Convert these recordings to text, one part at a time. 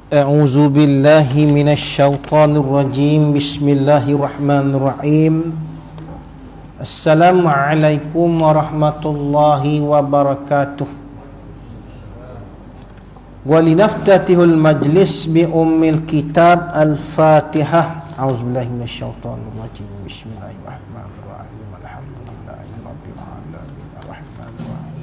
A'udzu billahi minasyaitonir rajim. Bismillahirrahmanirrahim. Assalamualaikum warahmatullahi wabarakatuh. Wa linaftatihul majlis bi ummil kitab al-Fatihah. A'udzu billahi minasyaitonir rajim. Bismillahirrahmanirrahim. Alhamdulillahirabbil alamin. Arrahmanir rahim.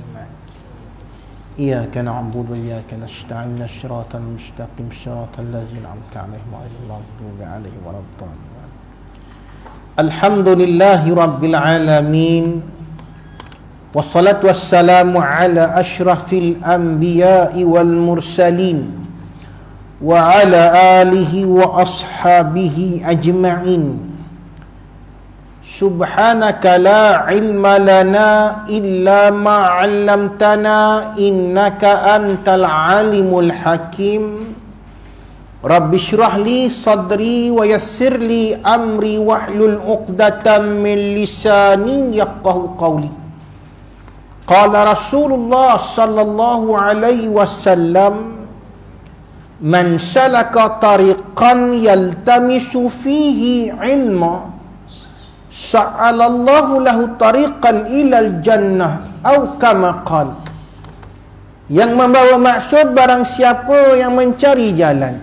Iyyaka na'budu wa iyyaka nasta'in. Shiratal mustaqim shiratal ladzina an'amta 'alaihim ghairil maghdubi 'alaihim waladdallin. Alhamdulillahi rabbil alamin. Wassalatu wassalamu ala asyrafil anbiya'i wal mursalin wa ala alihi wa ashabihi ajma'in. Subhanaka la ilma lana illa ma 'allamtana innaka antal alimul hakim. Rabbi shrah li sadri wa yassir li amri wahlul 'uqdatam min lisani yafqahu qawli. Qala Rasulullah sallallahu alaihi wasallam, man salaka tariqan yaltamisu fihi ilma sa'alallahu lahu tariqan ilal jannah atau kama qala. Yang membawa maksud barang siapa yang mencari jalan,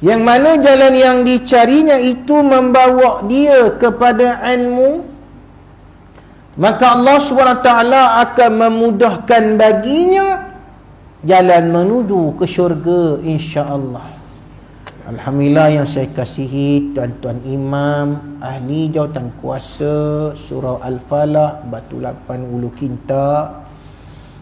yang mana jalan yang dicarinya itu membawa dia kepada ilmu, maka Allah SWT akan memudahkan baginya jalan menuju ke syurga, insya-Allah. Alhamdulillah yang saya kasihi tuan-tuan imam, ahli jawatan kuasa surau Al-Falaq, Batu 8 Ulu Kinta,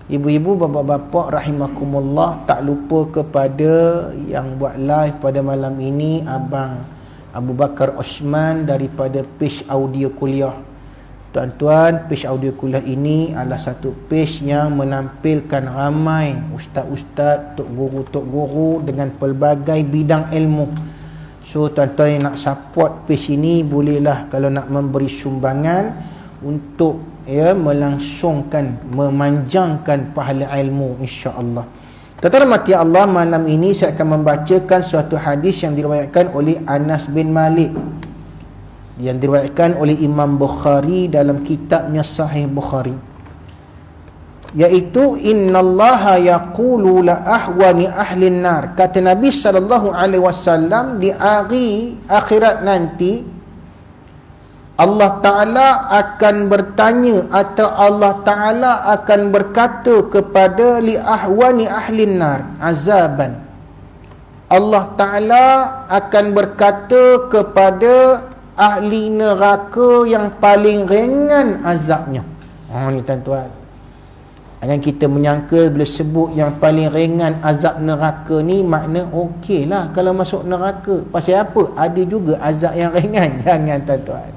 ibu-ibu, bapa-bapa rahimakumullah. Tak lupa kepada yang buat live pada malam ini, Abang Abu Bakar Osman daripada page audio kuliah. Tuan-tuan, page audio kuliah ini adalah satu page yang menampilkan ramai ustaz-ustaz, tok guru dengan pelbagai bidang ilmu. So tuan-tuan yang nak support page ini, bolehlah kalau nak memberi sumbangan untuk melangsungkan, memanjangkan pahala ilmu, insya-Allah. Tuan-tuan rahmati Allah, malam ini saya akan membacakan suatu hadis yang diriwayatkan oleh Anas bin Malik, yang diriwayatkan oleh Imam Bukhari dalam kitabnya Sahih Bukhari, iaitu innallaha yaqulu la ahwani ahlin nar. Kata Nabi SAW, di hari akhirat nanti Allah Ta'ala akan bertanya, atau Allah Ta'ala akan berkata kepada li ahwani ahlin nar azaban. Allah Ta'ala akan berkata kepada ahli neraka yang paling ringan azabnya. Ni tuan-tuan, jangan kita menyangka bila sebut yang paling ringan azab neraka ni makna okey lah kalau masuk neraka. Pasal apa? Ada juga azab yang ringan. Jangan tuan-tuan.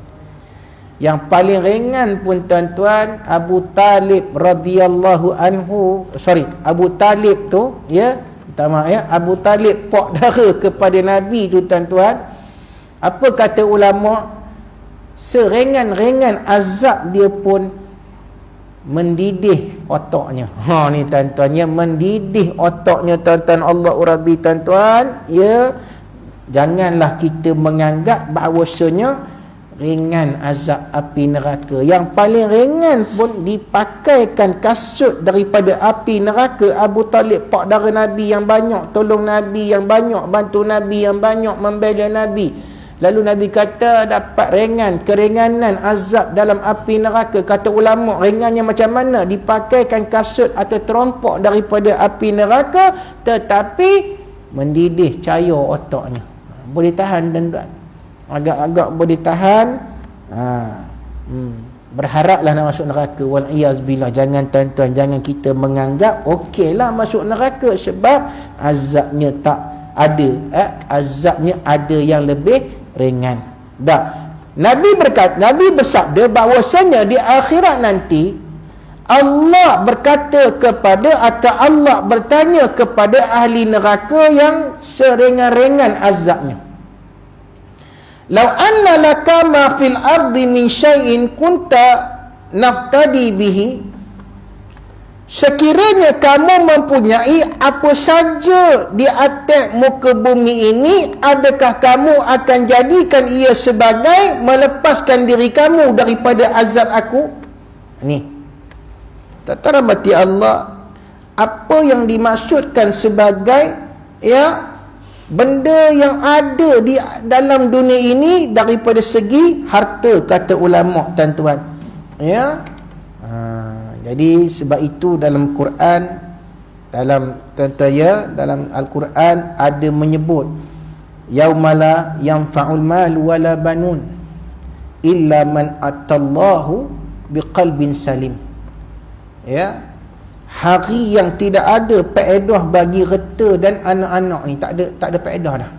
Yang paling ringan pun tuan-tuan, Abu Talib radhiyallahu anhu, Abu Talib tu, Abu Talib pok dara kepada Nabi tu tuan-tuan. Apa kata ulama? Seringan-ringan azab dia pun mendidih otaknya. Ni tuan-tuan, ya, mendidih otaknya tuan-tuan. Allah Rabbi tuan-tuan, ya, janganlah kita menganggap bahawasanya ringan azab api neraka. Yang paling ringan pun dipakaikan kasut daripada api neraka. Abu Talib pak darah Nabi yang banyak, tolong Nabi yang banyak, bantu Nabi yang banyak, membela Nabi. Lalu Nabi kata dapat keringanan azab dalam api neraka. Kata ulama, ringannya macam mana? Dipakaikan kasut atau terompok daripada api neraka, tetapi mendidih cahaya otaknya. Boleh tahan tuan-tuan, agak-agak boleh tahan. Berharaplah nak masuk neraka. Wal'iyazbillah. Jangan tuan-tuan, jangan kita menganggap okeylah masuk neraka sebab azabnya tak ada, azabnya ada yang lebih ringan. Nabi bersabda bahawasanya di akhirat nanti Allah berkata kepada, atau Allah bertanya kepada ahli neraka yang seringan-ringan azabnya, "Lau anna laka ma fil ardi min syai'in kunta naftadi bihi." Sekiranya kamu mempunyai apa saja di atas muka bumi ini, adakah kamu akan jadikan ia sebagai melepaskan diri kamu daripada azab aku? Ni, tuan-tuan rahmati Allah, apa yang dimaksudkan sebagai benda yang ada di dalam dunia ini daripada segi harta, kata ulama tuan-tuan. Jadi sebab itu dalam Quran, dalam dalam Al-Quran ada menyebut yaumala yanfa'ul malu wala banun illa man atallahu biqalbin salim. Hari yang tidak ada faedah bagi harta dan anak-anak ni, tak ada faedah dah.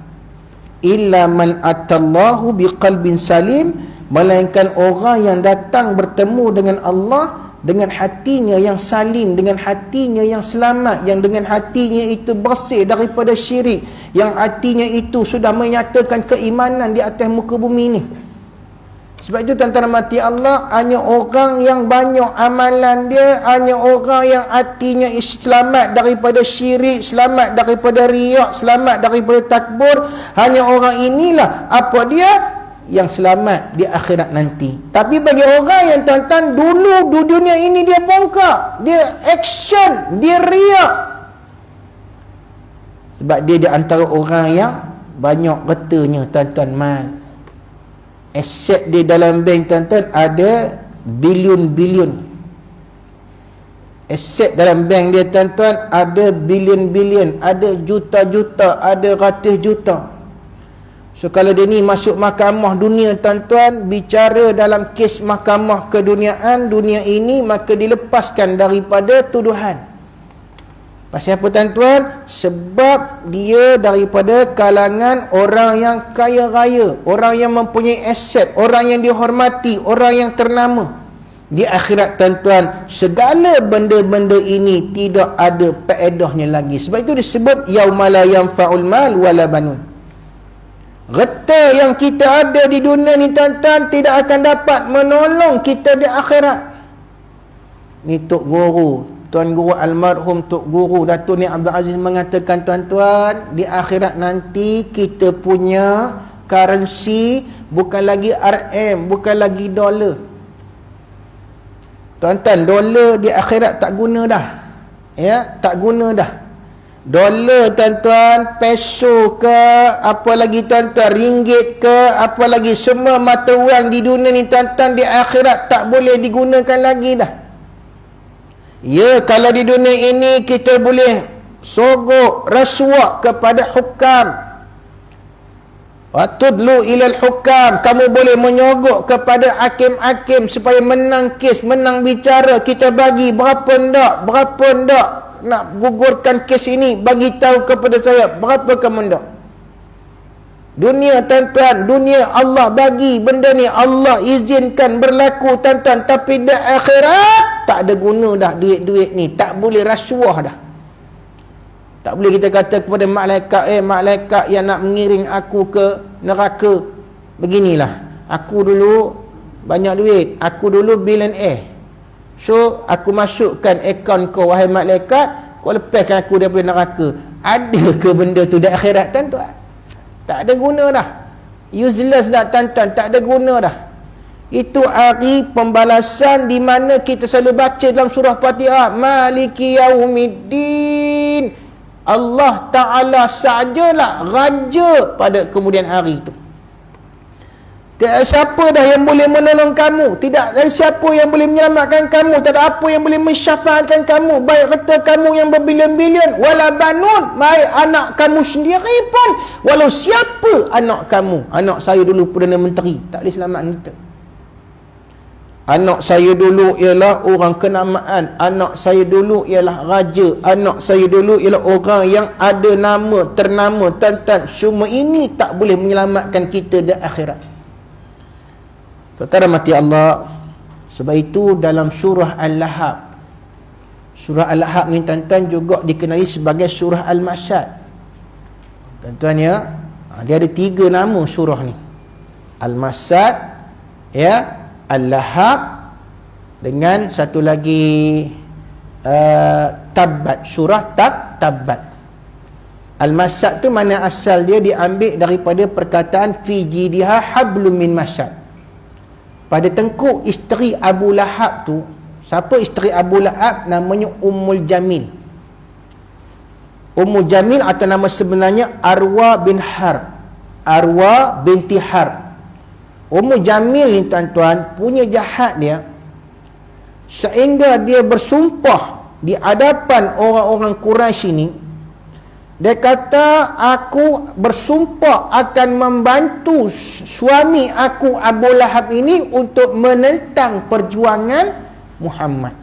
Illa man atallahu biqalbin salim, melainkan orang yang datang bertemu dengan Allah dengan hatinya yang salim, dengan hatinya yang selamat, yang dengan hatinya itu bersih daripada syirik, yang hatinya itu sudah menyatakan keimanan di atas muka bumi ini. Sebab itu tuan-tuan mati Allah, hanya orang yang banyak amalan dia, hanya orang yang hatinya selamat daripada syirik, selamat daripada riak, selamat daripada takbur, hanya orang inilah apa dia yang selamat di akhirat nanti. Tapi bagi orang yang tuan-tuan dulu di dunia ini dia bongkak, dia action, dia riak, sebab dia di antara orang yang banyak hartanya tuan-tuan, mal aset dia dalam bank tuan-tuan ada bilion-bilion. Aset dalam bank dia tuan-tuan ada bilion-bilion, ada juta-juta, ada ratus juta. So kalau dia ni masuk mahkamah dunia tuan-tuan, bicara dalam kes mahkamah keduniaan dunia ini, maka dilepaskan daripada tuduhan. Pasal apa tuan-tuan? Sebab dia daripada kalangan orang yang kaya raya, orang yang mempunyai aset, orang yang dihormati, orang yang ternama. Di akhirat tuan-tuan, segala benda-benda ini tidak ada faedahnya lagi. Sebab itu disebut yaumala yanfa'ul mal wala banun. Reta yang kita ada di dunia ni tuan-tuan tidak akan dapat menolong kita di akhirat. Ni Tok Guru, Tuan Guru almarhum Tok Guru Datuk Ni Abdul Aziz mengatakan, tuan-tuan, di akhirat nanti kita punya currency bukan lagi RM, bukan lagi dolar. Tuan-tuan, dolar di akhirat tak guna dah. Ya, tak guna dah. Dolar tuan-tuan, peso ke, apa lagi tuan-tuan, ringgit ke, apa lagi, semua mata wang di dunia ni tuan-tuan di akhirat tak boleh digunakan lagi dah. Ya, kalau di dunia ini kita boleh sogok rasuah kepada hukam, watudlu ilal hukam, kamu boleh menyogok kepada hakim-hakim supaya menang kes, menang bicara, kita bagi berapa ndak nak gugurkan kes ini, bagi tahu kepada saya berapa kamu ndak. Dunia tuan-tuan, dunia Allah bagi benda ni, Allah izinkan berlaku tuan-tuan, tapi di akhirat tak ada guna dah duit-duit ni, tak boleh rasuah dah. Tak boleh kita kata kepada malaikat, malaikat yang nak mengiring aku ke neraka, beginilah, aku dulu banyak duit, aku dulu billionaire, so aku masukkan akaun kau wahai malaikat, kau lepaskan aku daripada neraka. Ada ke benda tu di akhirat tuan-tuan? Tak ada guna dah, useless dah tuan-tuan, tak ada guna dah. Itu hari pembalasan di mana kita selalu baca dalam surah Fatihah, Maliki Yaumiddin. Allah Ta'ala sajalah raja pada kemudian hari itu. Tidak siapa dah yang boleh menolong kamu, tidak ada siapa yang boleh menyelamatkan kamu, tak ada apa yang boleh mensyafaatkan kamu, baik harta kamu yang berbilion-bilion, wala banun, baik anak kamu sendiri pun, walau siapa anak kamu. Anak saya dulu Perdana Menteri, tak boleh selamatkan kita. Anak saya dulu ialah orang kenamaan, anak saya dulu ialah raja, anak saya dulu ialah orang yang ada nama, ternama, tuan-tuan. Semua ini tak boleh menyelamatkan kita di akhirat. Tuan-tuan rahmati Allah, sebab itu dalam surah Al-Lahab, surah Al-Lahab ni tuan-tuan juga dikenali sebagai surah Al-Masyad. Tuan-tuan ya, dia ada 3 nama surah ni. Al-Masyad, ya, Al-Lahab, dengan satu lagi Tabbat, surah Tabbat. Al-Masyad tu mana asal dia diambil daripada perkataan fi jidiha hablum min masyad. Pada tengkuk isteri Abu Lahab tu, siapa isteri Abu Lahab? Namanya Ummul Jamil. Ummul Jamil atau nama sebenarnya Arwa bin Harb, Arwa binti Harb. Ummul Jamil ni tuan-tuan punya jahat dia, sehingga dia bersumpah di hadapan orang-orang Quraisy ini. Dia kata, aku bersumpah akan membantu suami aku Abu Lahab ini untuk menentang perjuangan Muhammad.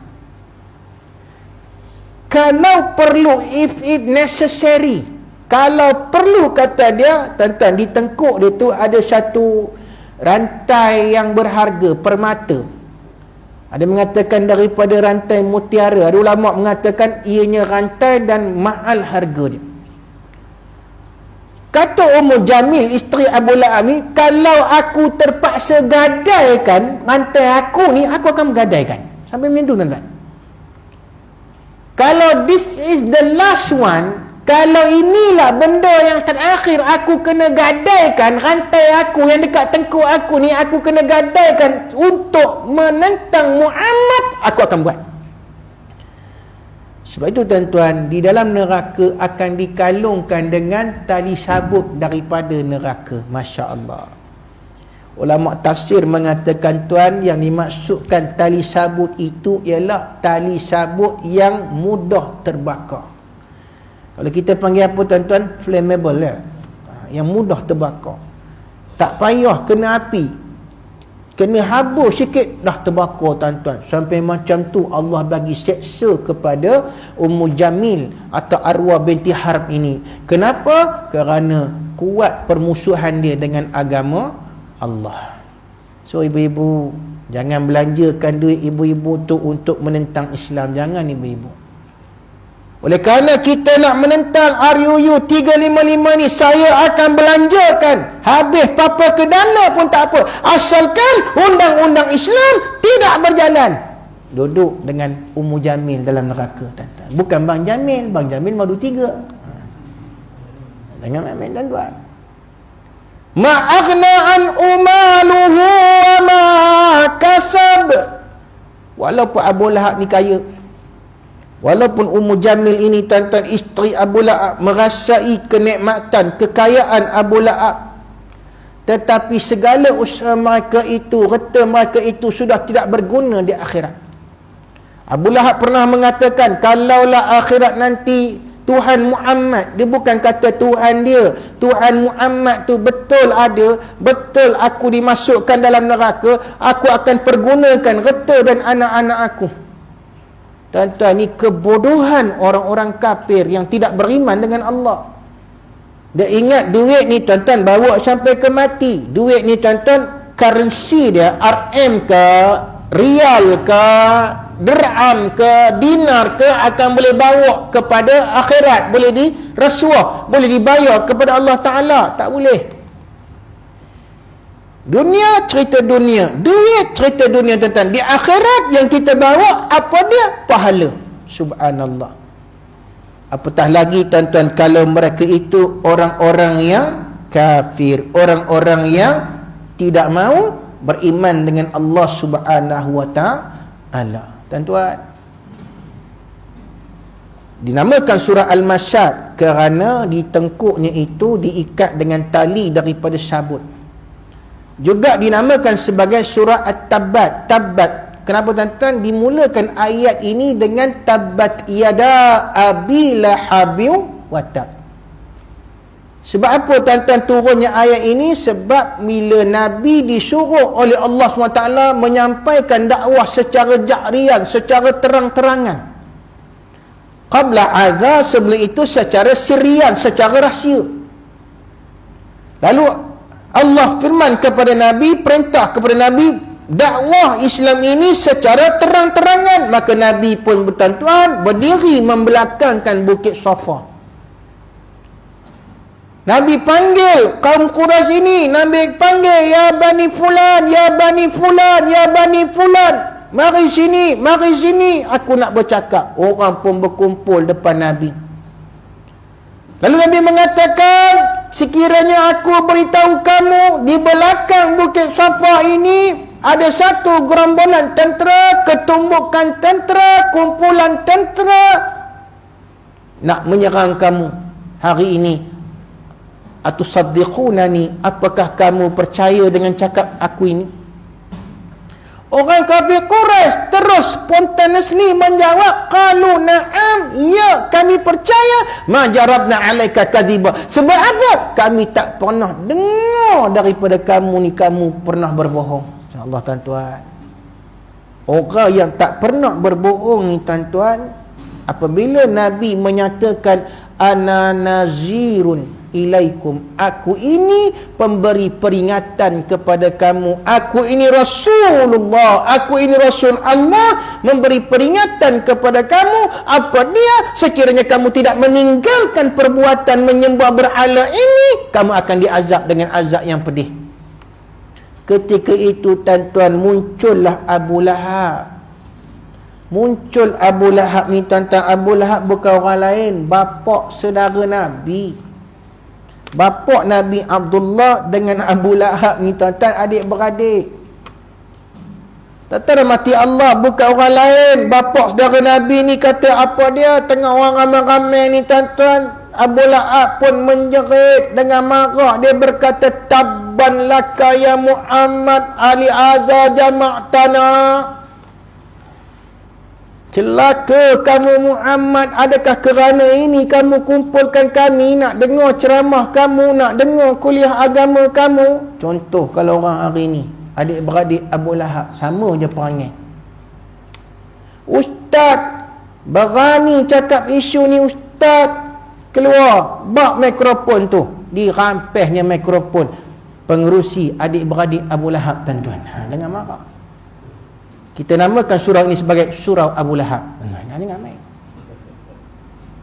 Kalau perlu, if it necessary, kalau perlu, kata dia, tuan-tuan, di tengkuk dia tu ada satu rantai yang berharga, permata. Ada mengatakan daripada rantai mutiara, ada ulama mengatakan ianya rantai dan mahal harga dia. Kata Ummul Jamil, isteri Abu Lahab ni, kalau aku terpaksa gadaikan rantai aku ni, aku akan menggadaikan. Sampai macam tu tuan-tuan. Kalau this is the last one, kalau inilah benda yang terakhir aku kena gadaikan, rantai aku yang dekat tengkuk aku ni, aku kena gadaikan untuk menentang Muhammad, aku akan buat. Sebab itu tuan-tuan, di dalam neraka akan dikalungkan dengan tali sabut daripada neraka. Masya Allah. Ulama tafsir mengatakan tuan, yang dimaksudkan tali sabut itu ialah tali sabut yang mudah terbakar. Kalau kita panggil apa tuan-tuan? Flammable ya? Yang mudah terbakar. Tak payah kena api, kena habus sikit dah terbakar tuan-tuan. Sampai macam tu Allah bagi seksa kepada Ummul Jamil atau Arwah binti Harb ini. Kenapa? Kerana kuat permusuhan dia dengan agama Allah. So ibu-ibu, Jangan belanjakan duit ibu-ibu tu untuk menentang Islam. Jangan ibu-ibu. Oleh kerana kita nak menentang RUU 355 ni, saya akan belanjakan habis papa ke dana pun tak apa, asalkan undang-undang Islam tidak berjalan. Duduk dengan Ummu Jamil dalam neraka, tuan-tuan. Bukan Bang Jamil. Bang Jamil madu 3. Jangan main-main, tuan-tuan. Ma'aghna an umaluhu wa ma kasab. Walaupun Abu Lahab ni kaya, walaupun Ummu Jamil ini, tuan-tuan, isteri Abu Lahab, merasai kenikmatan, kekayaan Abu Lahab, tetapi segala usaha mereka itu, reta mereka itu sudah tidak berguna di akhirat. Abu Lahab pernah mengatakan, kalaulah akhirat nanti Tuhan Muhammad, dia bukan kata Tuhan dia, Tuhan Muhammad tu betul ada, betul aku dimasukkan dalam neraka, aku akan pergunakan reta dan anak-anak aku. Tuan-tuan, ni kebodohan orang-orang kafir yang tidak beriman dengan Allah. Dia ingat duit ni, tuan-tuan, bawa sampai ke mati. Duit ni, tuan-tuan, currency dia, RM ke, rial ke, dirham ke, dinar ke, akan boleh bawa kepada akhirat, boleh dirasuah, boleh dibayar kepada Allah Ta'ala. Tak boleh. Dunia, cerita dunia. Duit, cerita dunia, tuan-tuan. Di akhirat yang kita bawa, apa dia? Pahala. Subhanallah. Apatah lagi, tuan-tuan, kalau mereka itu orang-orang yang kafir, orang-orang yang tidak mau beriman dengan Allah Subhanahu wa Ta'ala. Tuan-tuan, dinamakan surah Al-Masyad kerana di tengkuknya itu diikat dengan tali daripada sabut. Juga dinamakan sebagai surah At-Tabbat. Tabbat. Kenapa, tuan-tuan, dimulakan ayat ini dengan tabbat yada abi lahabin wa tab? Sebab apa, tuan-tuan, turunnya ayat ini? Sebab bila Nabi disuruh oleh Allah SWT menyampaikan dakwah secara jahrian, secara terang-terangan. Qabla adha, sebelum itu secara sirian, secara rahsia. Lalu Allah firman kepada Nabi, perintah kepada Nabi, dakwah Islam ini secara terang-terangan. Maka Nabi pun, tuan-tuan, berdiri membelakangkan Bukit Safa. Nabi panggil kaum Quraisy ini, Nabi panggil, ya Bani Fulan, ya Bani Fulan, ya Bani Fulan, mari sini, mari sini, aku nak bercakap. Orang pun berkumpul depan Nabi. Lalu Nabi mengatakan, sekiranya aku beritahu kamu, di belakang Bukit Safa ini ada satu gerombolan tentera, ketumbukan tentera, kumpulan tentera nak menyerang kamu hari ini. Atusaddiqunani, apakah kamu percaya dengan cakap aku ini? Orang kafir Quraisy terus spontaneously menjawab, qalu na'am, ya, kami percaya, ma jarabna alaika kadhiba. Sebab apa? Kami tak pernah dengar daripada kamu ni kamu pernah berbohong. Allah, tuan-tuan, orang yang tak pernah berbohong ni, tuan-tuan, apabila Nabi menyatakan ana nazirun ilaikum, aku ini pemberi peringatan kepada kamu, aku ini Rasulullah, aku ini Rasul Allah, memberi peringatan kepada kamu. Apa dia? Sekiranya kamu tidak meninggalkan perbuatan menyembah berhala ini, kamu akan diazab dengan azab yang pedih. Ketika itu, tuan-tuan, muncullah Abu Lahab. Muncul Abu Lahab ni, tuan-tuan. Abu Lahab bukan orang lain, bapa saudara Nabi. Bapa Nabi Abdullah dengan Abu Lahab ni, tuan-tuan, adik-beradik. Tuan-tuan mati Allah, bukan orang lain. Bapa saudara Nabi ni kata apa dia? Tengah orang ramai-ramai ni, tuan-tuan, Abu Lahab pun menjerit dengan marah. Dia berkata, tabban laka ya Muhammad, ali adza jama'tana. Celaka kamu Muhammad, adakah kerana ini kamu kumpulkan kami, nak dengar ceramah kamu, nak dengar kuliah agama kamu? Contoh kalau orang hari ni, adik-beradik Abu Lahab, sama je perangai. Ustaz berani cakap isu ni, ustaz, keluar, bak mikrofon tu, dirampesnya mikrofon pengerusi adik-beradik Abu Lahab, tuan-tuan. Dengan marah. Kita namakan surau ini sebagai surau Abu Lahab. Jangan main.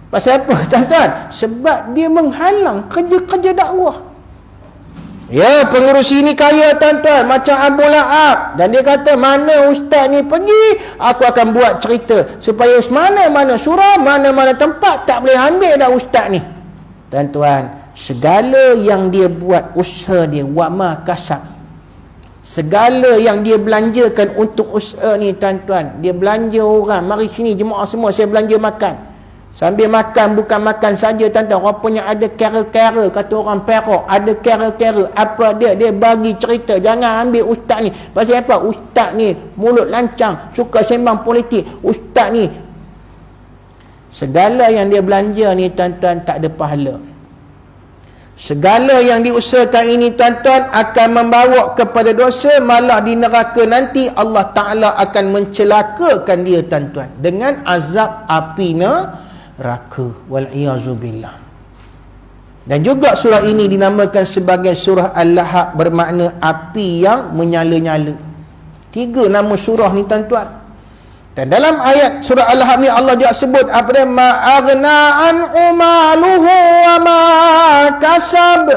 Pasal apa tuan-tuan? Sebab dia menghalang kerja-kerja dakwah. Ya, pengurus ini kaya tuan-tuan, macam Abu Lahab. Dan dia kata, mana ustaz ni pergi, aku akan buat cerita supaya mana-mana surau, mana-mana tempat tak boleh ambil dah ustaz ni. Tuan-tuan, segala yang dia buat, usaha dia, wa'ma kasab, segala yang dia belanjakan untuk usaha ni tuan-tuan, dia belanja orang, mari sini jemaah semua, saya belanja makan. Sambil makan, bukan makan saja tuan-tuan, rupanya ada kera-kera, kata orang Perak, ada kera-kera. Apa dia? Dia bagi cerita, jangan ambil ustaz ni. Pasal apa? Ustaz ni mulut lancang, suka sembang politik. Ustaz ni, segala yang dia belanja ni tuan-tuan tak ada pahala. Segala yang diusahakan ini tuan-tuan akan membawa kepada dosa, malah di neraka nanti Allah Ta'ala akan mencelakakan dia tuan-tuan dengan azab api neraka. Wal'iyazubillah. Dan juga surah ini dinamakan sebagai surah Al-Lahab, bermakna api yang menyala-nyala. 3 nama surah ni tuan-tuan. Dan dalam ayat surah Al-Lahab ni Allah dia sebut apa dia? Ma'aghna an'u maluhu wa ma kasab.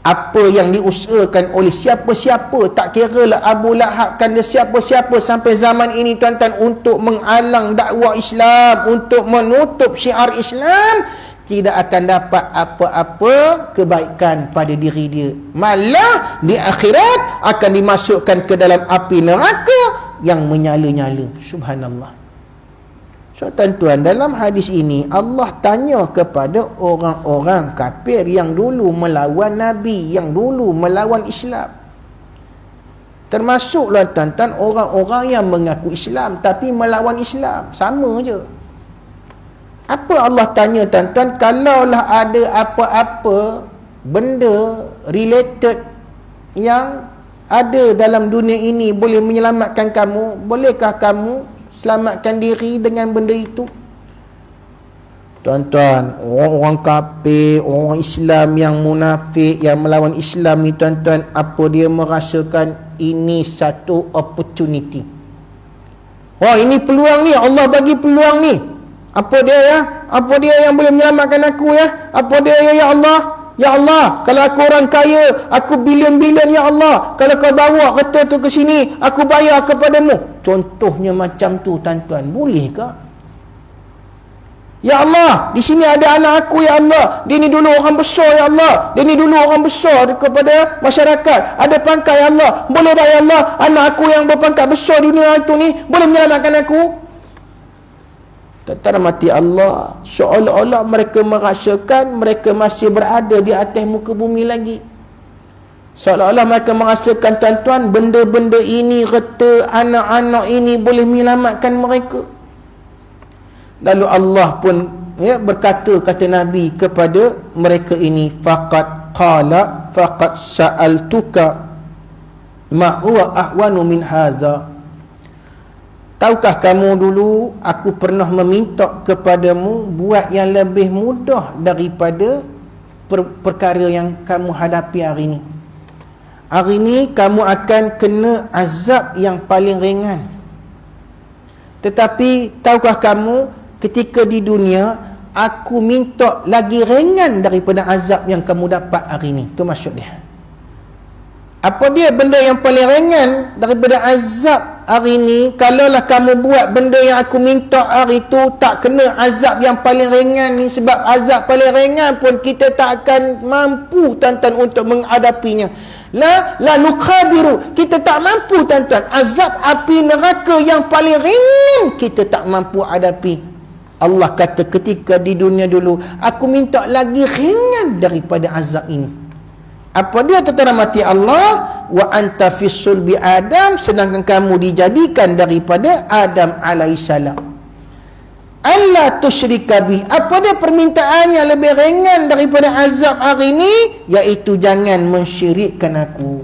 Apa yang diusahakan oleh siapa-siapa, tak kira lah Abu Lahab kan dia siapa-siapa sampai zaman ini tuan-tuan, untuk menghalang dakwah Islam, untuk menutup syiar Islam, tidak akan dapat apa-apa kebaikan pada diri dia. Malah di akhirat akan dimasukkan ke dalam api neraka yang menyala-nyala. Subhanallah. So tuan-tuan, dalam hadis ini Allah tanya kepada orang-orang kafir yang dulu melawan Nabi, yang dulu melawan Islam. Termasuklah tuan-tuan orang-orang yang mengaku Islam tapi melawan Islam. Sama je. Apa Allah tanya tuan-tuan? Kalaulah ada apa-apa benda related yang ada dalam dunia ini boleh menyelamatkan kamu, bolehkah kamu selamatkan diri dengan benda itu? Tuan-tuan, orang-orang kafir, orang Islam yang munafik, yang melawan Islam ni tuan-tuan, apa dia merasakan ini satu opportunity. Wah, ini peluang ni, Allah bagi peluang ni. Apa dia ya? Apa dia yang boleh menyelamatkan aku ya? Apa dia ya Allah? Ya Allah, kalau aku orang kaya, aku bilion-bilion ya Allah. Kalau kau bawa kereta tu ke sini, aku bayar kepadamu. Contohnya macam tu tuan-tuan, bolehkah? Ya Allah, di sini ada anak aku ya Allah. Dia ni dulu orang besar ya Allah. Dia ni dulu orang besar kepada masyarakat. Ada pangkat ya Allah. Boleh dah ya Allah, anak aku yang berpangkat besar di dunia itu ni boleh menyelamatkan aku? Tak mati Allah, seolah-olah mereka merasakan mereka masih berada di atas muka bumi lagi. Seolah-olah mereka merasakan tuan-tuan, benda-benda ini, reta anak-anak ini boleh menyelamatkan mereka. Lalu Allah pun berkata, kata Nabi kepada mereka ini, faqad sa'altuka ma huwa ahwanu min hadza. Tahukah kamu dulu aku pernah meminta kepadamu buat yang lebih mudah daripada perkara yang kamu hadapi hari ini. Hari ini kamu akan kena azab yang paling ringan. Tetapi tahukah kamu ketika di dunia aku minta lagi ringan daripada azab yang kamu dapat hari ini. Itu maksud dia. Apa dia benda yang paling ringan daripada azab hari ini? Kalaulah kamu buat benda yang aku minta hari itu, tak kena azab yang paling ringan ni. Sebab azab paling ringan pun kita tak akan mampu tuan-tuan untuk menghadapinya. La nukhabiru, kita tak mampu tuan-tuan. Azab api neraka yang paling ringan kita tak mampu hadapi. Allah kata ketika di dunia dulu, aku minta lagi ringan daripada azab ini. Apa dia tentara mati Allah? Wa anta fi sulbi Adam, sedangkan kamu dijadikan daripada Adam alaihissalam. Allah tusyrika bi. Apa dia permintaan yang lebih ringan daripada azab hari ini? Iaitu jangan mensyirikkan aku.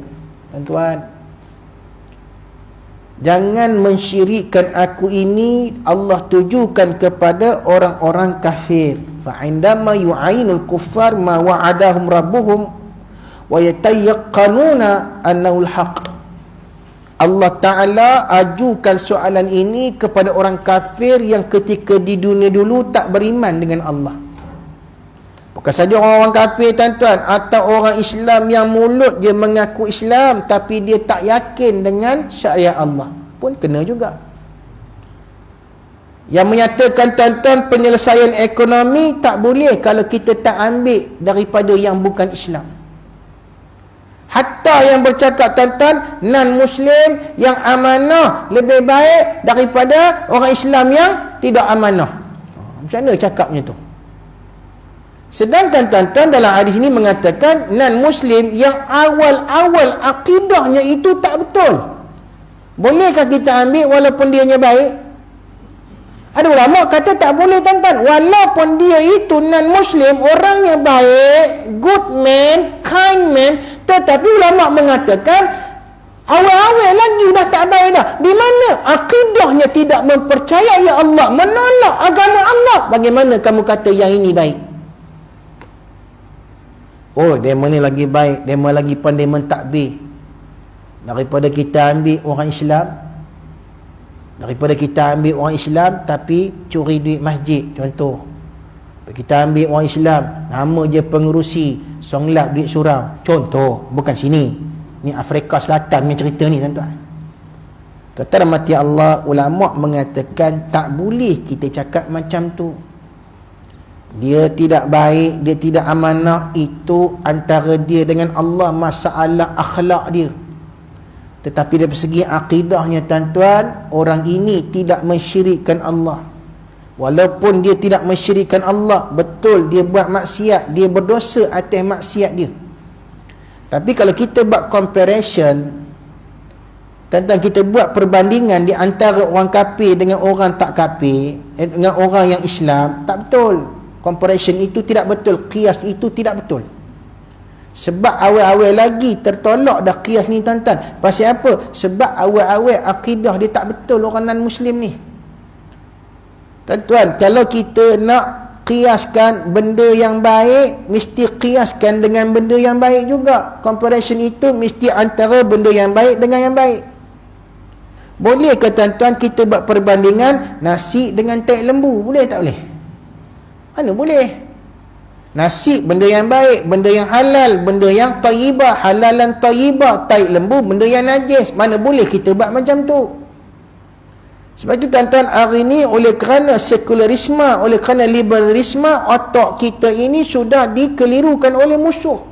Tuan-tuan, jangan mensyirikkan aku ini Allah tujukan kepada orang-orang kafir. Fa indama yu'ainul kuffar ma wa'adahum rabbuhum wa yatayaqqanuna annahu al-haq. Allah Ta'ala ajukan soalan ini kepada orang kafir yang ketika di dunia dulu tak beriman dengan Allah. Bukan saja orang-orang kafir tuan-tuan, atau orang Islam yang mulut dia mengaku Islam tapi dia tak yakin dengan syariat Allah pun kena juga. Yang menyatakan tuan-tuan penyelesaian ekonomi tak boleh kalau kita tak ambil daripada yang bukan Islam. Hatta yang bercakap tuan-tuan non-Muslim yang amanah lebih baik daripada orang Islam yang tidak amanah. Macam mana cakapnya tu? Sedangkan tuan-tuan dalam hadis ini mengatakan non-Muslim yang awal-awal akidahnya itu tak betul. Bolehkah kita ambil walaupun dianya baik? Ada ulama kata tak boleh tuan-tuan. Walaupun dia itu non-Muslim, orangnya baik, good man, kind man, tetapi ulama mengatakan awal-awal lagi dah tak baik dah. Di mana akidahnya tidak mempercayai Allah, menolak agama Allah. Bagaimana kamu kata yang ini baik? Oh, demo ni lagi baik, demo lagi pandai mentadbir daripada kita ambil orang Islam. Daripada kita ambil orang Islam tapi curi duit masjid, contoh. Kita ambil orang Islam, nama je pengerusi, songlap duit surau, contoh. Bukan sini, ni Afrika Selatan ni cerita ni tuan-tuan. Tuan-tuan rahmati Allah, ulama mengatakan tak boleh kita cakap macam tu. Dia tidak baik, dia tidak amanah, itu antara dia dengan Allah, masalah akhlak dia. Tetapi dari segi akidahnya tuan-tuan, orang ini tidak mensyirikkan Allah. Walaupun dia tidak mensyirikkan Allah, betul dia buat maksiat, dia berdosa atas maksiat dia. Tapi kalau kita buat comparison, tuan-tuan, kita buat perbandingan di antara orang kafir dengan orang tak kafir, dengan orang yang Islam, tak betul. Comparison itu tidak betul, qiyas itu tidak betul. Sebab awal-awal lagi tertolak dah qiyas ni tuan-tuan. Pasal apa? Sebab awal-awal akidah dia tak betul orang non-Muslim ni. Tuan-tuan, kalau kita nak qiyaskan benda yang baik, mesti qiyaskan dengan benda yang baik juga. Comparison itu mesti antara benda yang baik dengan yang baik. Boleh ke tuan-tuan kita buat perbandingan nasi dengan tai lembu? Boleh tak boleh? Mana boleh? Nasi benda yang baik, benda yang halal, benda yang tayyibah, halalan tayyibah. Tai lembu benda yang najis. Mana boleh kita buat macam tu? Sebab itu tuan-tuan, hari ini oleh kerana sekularisme, oleh kerana liberalisme, otak kita ini sudah dikelirukan oleh musuh.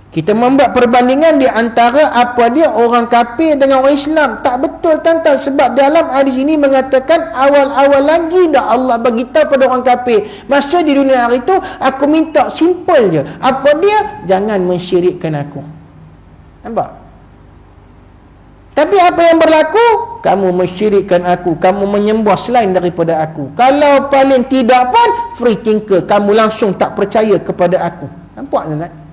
Kita membuat perbandingan di antara apa dia orang kafir dengan orang Islam. Tak betul tuan-tuan, sebab dalam hadis ini mengatakan awal-awal lagi dah Allah beritahu pada orang kafir, masa di dunia hari itu aku minta simple je. Apa dia? Jangan mensyirikkan aku. Nampak? Tapi apa yang berlaku? Kamu mensyirikkan aku, kamu menyembah selain daripada aku. Kalau paling tidak pun free thinker, kamu langsung tak percaya kepada aku. Nampak tuan-tuan?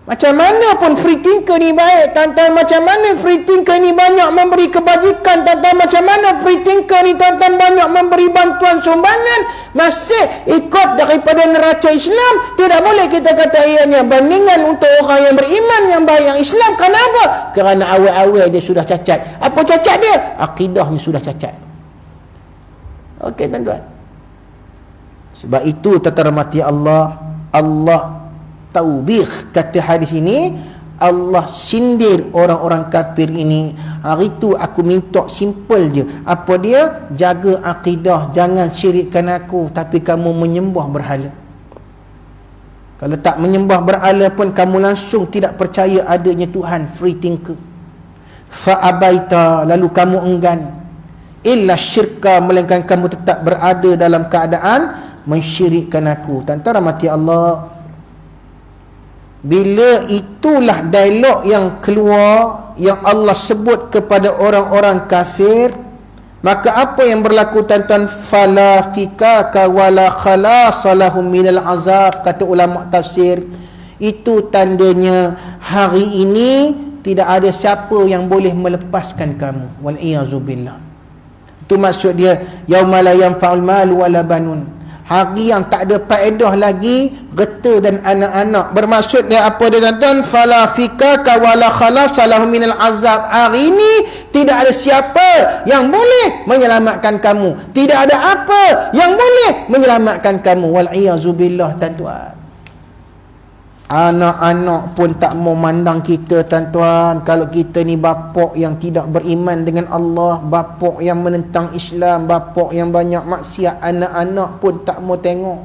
Macam mana pun free thinker ni baik tuan-tuan, macam mana free thinker ni banyak memberi kebajikan tuan-tuan, macam mana free thinker ni tuan-tuan banyak memberi bantuan sumbangan, masih ikut daripada neraca Islam. Tidak boleh kita kata ianya bandingan untuk orang yang beriman yang baik yang Islam. Kenapa? Kerana awal-awal dia sudah cacat. Apa cacat dia? Akidahnya sudah cacat. Okey tuan-tuan, sebab itu terhormati Allah, Allah taubih, kata hadis ini, Allah sindir orang-orang kafir ini. Hari itu aku minta simple je. Apa dia? Jaga akidah, jangan syirikkan aku, tapi kamu menyembah berhala. Kalau tak menyembah berhala pun kamu langsung tidak percaya adanya Tuhan, free thinker. Fa'abaita, lalu kamu enggan, illa syirka, melainkan kamu tetap berada dalam keadaan mensyirikkan aku. Tuan-tuan rahmati Allah, bila itulah dialog yang keluar, yang Allah sebut kepada orang-orang kafir, maka apa yang berlaku tuan-tuan? Fala fikaka wala khalasalahum minal azab, kata ulama tafsir. Itu tandanya hari ini tidak ada siapa yang boleh melepaskan kamu. Wal iyazubillah. Itu maksud dia, yauma la yanfa'ul malu wala banun. Hari yang tak ada faedah lagi, geta dan anak-anak. Bermaksud dia apa dia tuan-tuan? Fala fikaka wala khalasalahu minal azab. Hari ini tidak ada siapa yang boleh menyelamatkan kamu. Tidak ada apa yang boleh menyelamatkan kamu. Wal'iyazubillah tuan-tuan. Anak-anak pun tak mau mandang kita tuan-tuan. Kalau kita ni bapak yang tidak beriman dengan Allah, bapak yang menentang Islam, bapak yang banyak maksiat, anak-anak pun tak mau tengok.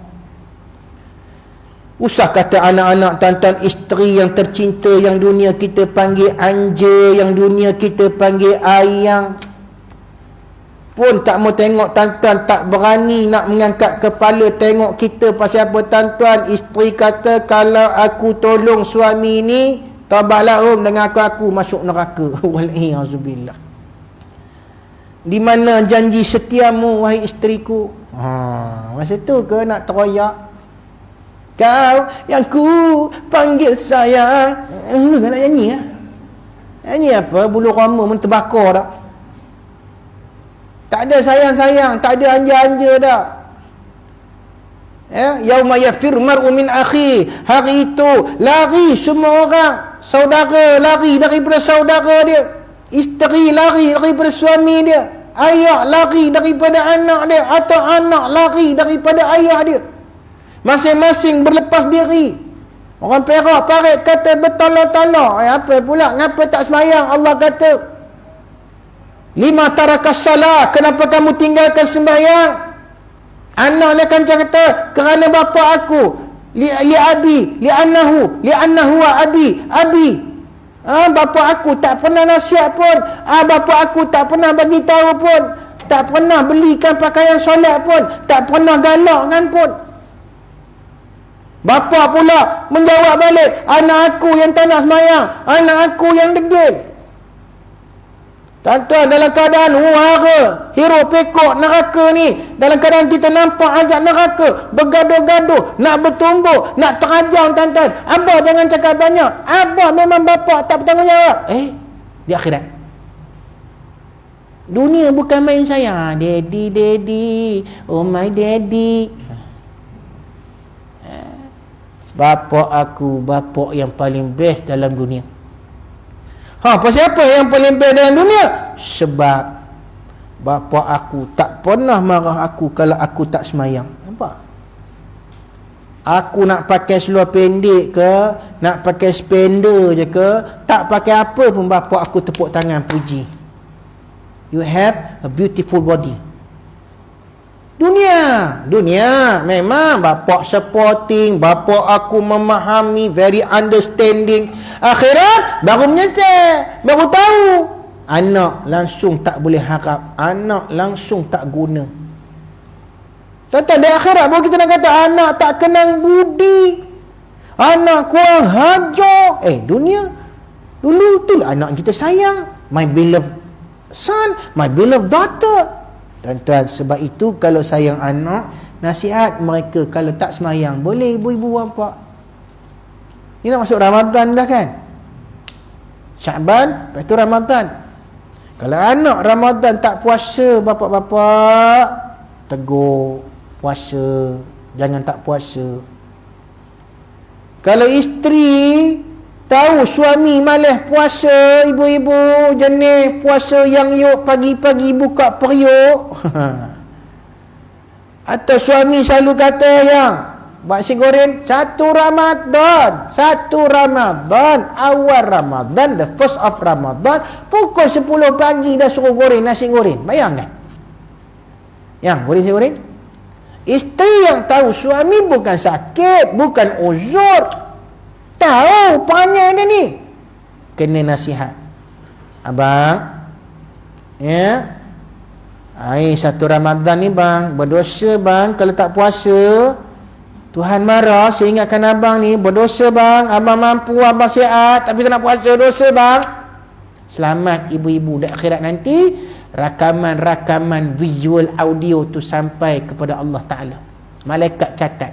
Usah kata anak-anak tuan-tuan, isteri yang tercinta yang dunia kita panggil anja, yang dunia kita panggil ayang, pun tak mau tengok tuan-tuan, tak berani nak mengangkat kepala tengok kita. Pasal apa tuan-tuan? Isteri kata, kalau aku tolong suami ni, tabahlah dengan aku masuk neraka. Wal'iyazubillah. Di mana janji setiamu wahai isteriku? Masa tu ke nak teroyak? Kau yang ku panggil sayang. Nak nyanyi lah. Nyanyi apa? Bulu roma mentebakar tak? Tak ada sayang-sayang, tak ada anja-anja dah. Ya, yauma yafirru mar'u min akhi. Hari itu lari semua orang, saudara lari daripada saudara dia, isteri lari daripada suami dia, ayah lari daripada anak dia, atau anak lari daripada ayah dia. Masing-masing berlepas diri. Orang Perak parit kata bertolak-tolak. Apa pula? Ngapa tak semayang? Allah kata, lima tarakas salah, kenapa kamu tinggalkan sembahyang? Anak dia kan kata, kerana bapa aku, li abi, li annahu abi. Bapa aku tak pernah nasihat pun, bapa aku tak pernah bagi tahu pun, tak pernah belikan pakaian solat pun, tak pernah galakkan pun. Bapa pula menjawab balik, anak aku yang tak nak sembahyang, anak aku yang degil. Tuan-tuan, dalam keadaan huru-hara, hirup pikuk neraka ni, dalam keadaan kita nampak azab neraka, bergaduh-gaduh, nak bertumbuk, nak terajang tuan-tuan. Abah jangan cakap banyak. Abah memang bapa tak bertanggungjawab. Di akhirat. Dunia bukan main saya. Daddy, daddy, oh my daddy. Bapa aku, bapa yang paling best dalam dunia. Pasal apa yang paling best dalam dunia? Sebab bapa aku tak pernah marah aku kalau aku tak semayang. Nampak? Aku nak pakai seluar pendek ke, nak pakai spender je ke, tak pakai apa pun bapa aku tepuk tangan puji. You have a beautiful body. Dunia memang bapa supporting, bapa aku memahami, very understanding. Akhirat baru menyesal, baru tahu. Anak langsung tak boleh harap, anak langsung tak guna. Tuan-tuan, di akhirat baru kita nak kata anak tak kenal budi, anak kurang hajar. Dunia dulu tu anak kita sayang, my beloved son, my beloved daughter. Tuan-tuan, sebab itu kalau sayang anak, nasihat mereka kalau tak semayang, boleh ibu-ibu bapa. Ini nak masuk Ramadan dah kan? Syaban, lepas tu Ramadan. Kalau anak Ramadan tak puasa, bapa-bapa tegur, puasa, jangan tak puasa. Kalau isteri tahu suami malas puasa, ibu-ibu jenis puasa yang yuk pagi-pagi buka periuk. Atau suami selalu kata yang buat nasi goreng satu Ramadan, awal Ramadan, the first of Ramadan, pukul 10 pagi dah suruh goreng nasi goreng. Bayangkan yang goreng nasi goreng. Isteri yang tahu suami bukan sakit, bukan uzur, tahu pandai dia ni, kena nasihat. Abang, ya, satu Ramadan ni bang, berdosa bang kalau tak puasa. Tuhan marah, saya ingatkan abang ni, berdosa bang. Abang mampu, abang sihat, tapi tak nak puasa, dosa bang. Selamat ibu-ibu, di akhirat nanti rakaman-rakaman visual audio tu sampai kepada Allah Ta'ala. Malaikat catat.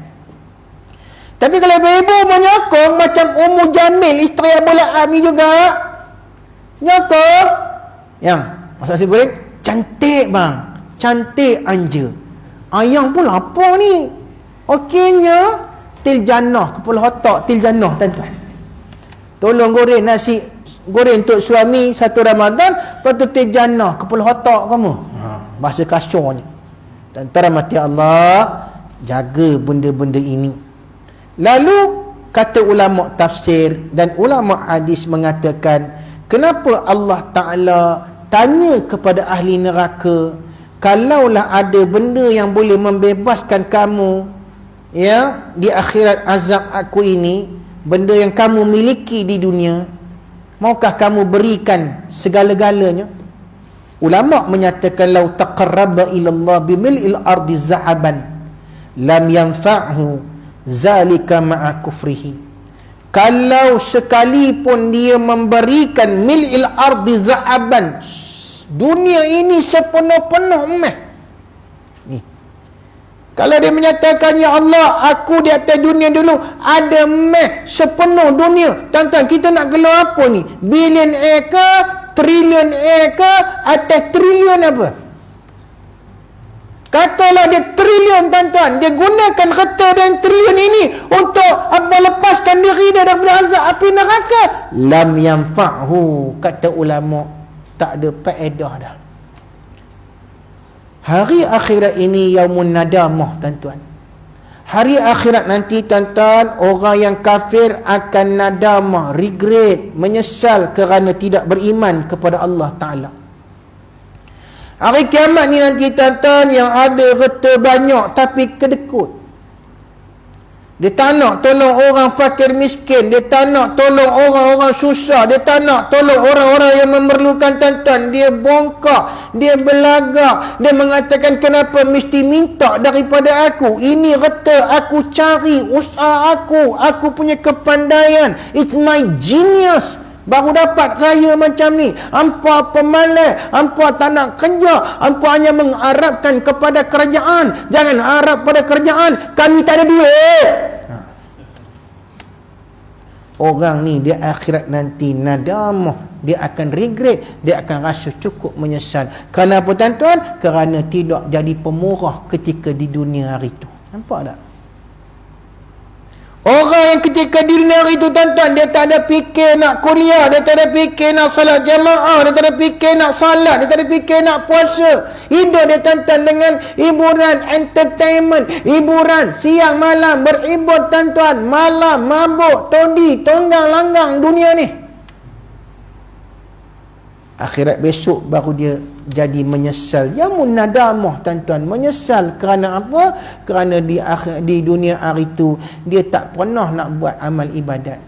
Tapi kalau ibu-ibu menyokong macam Ummu Jamil, isteri Abu Lahab ni juga, nyokong yang masak nasi goreng cantik bang, cantik anja, ayang pun lapar ni, Okeynya til jannah, kepala otak til jannah tuan-tuan. Tolong goreng nasi goreng untuk suami satu Ramadan, lepas tu til jannah, kepala otak kamu. Bahasa kasyurnya. Tuan-tuan rahmati Allah, jaga benda-benda ini. Lalu kata ulama tafsir dan ulama hadis mengatakan, kenapa Allah Ta'ala tanya kepada ahli neraka, kalaulah ada benda yang boleh membebaskan kamu ya di akhirat azab aku ini, benda yang kamu miliki di dunia, maukah kamu berikan segala-galanya? Ulama menyatakan, lau taqarraba ilallah bimil'il ardi zahaban lam yanfa'hu zalika ma'a kufrihi. Kalau sekalipun dia memberikan mil'il ardi zahaban, dunia ini sepenuh-penuh emas ni, kalau dia menyatakan, ya Allah, aku di atas dunia dulu ada emas sepenuh dunia, tuan-tuan, kita nak gelar apa ni? Billion ke, trilion ke, atau trilion apa? Katalah dia triliun, tuan-tuan, dia gunakan harta dan triliun ini untuk apa, lepaskan diri dia daripada azab api neraka, lam yanfa'hu, kata ulama, tak ada faedah dah. Hari akhirat ini yaumun nadamah, tuan-tuan. Hari akhirat nanti, tuan-tuan, orang yang kafir akan nadamah, regret, menyesal kerana tidak beriman kepada Allah Ta'ala. Hari kiamat ni nanti, tuan-tuan, yang ada harta banyak tapi kedekut. Dia tak nak tolong orang fakir miskin, dia tak nak tolong orang-orang susah, dia tak nak tolong orang-orang yang memerlukan, tuan-tuan. Dia bongkak, dia belagak, dia mengatakan, kenapa mesti minta daripada aku? Ini harta aku cari, usaha aku punya kepandaian, it's my genius, baru dapat raya macam ni. Hampa pemalas, hampa tak nak kerja, hampa hanya mengharapkan kepada kerajaan. Jangan harap pada kerajaan, kami tak ada duit. Orang ni dia akhirat nanti nadamah, dia akan regret, dia akan rasa cukup menyesal. Kenapa, tuan-tuan? Kerana tidak jadi pemurah ketika di dunia hari itu. Nampak tak? Orang yang ketika di dunia hari itu, tuan-tuan, dia tak ada fikir nak kuliah, dia tak ada fikir nak salat jamaah, dia tak ada fikir nak salat, dia tak ada fikir nak puasa. Hidup dia, tuan-tuan, dengan hiburan, entertainment, hiburan, siang malam beribad, tuan-tuan, malam mabuk, todi, tonggang langgang dunia ni. Akhirat besok baru dia jadi menyesal. Yamun nadamah, tuan-tuan, menyesal kerana apa? Kerana di dunia hari itu dia tak pernah nak buat amal ibadat.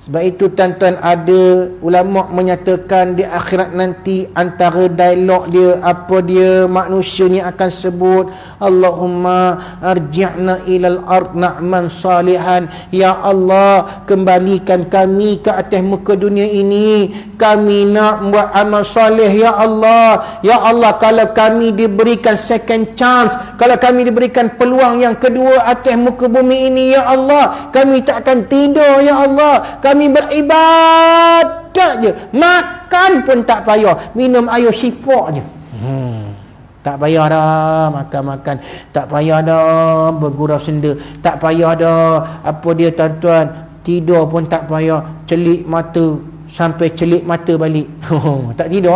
Sebab itu, tuan-tuan, ada ulama menyatakan di akhirat nanti antara dialog dia, apa dia manusianya akan sebut, Allahumma arji'na ilal ard na'man salihan. Ya Allah, kembalikan kami ke atas muka dunia ini, kami nak buat amal soleh. Ya Allah, ya Allah, kalau kami diberikan second chance, kalau kami diberikan peluang yang kedua atas muka bumi ini, ya Allah, kami tak akan tidur. Ya Allah, kami beribadat je, makan pun tak payah, minum air syifa je. Tak payah dah makan-makan, tak payah dah bergurau senda, tak payah dah apa dia, tuan-tuan, tidur pun tak payah, celik mata sampai celik mata balik. Tak tidur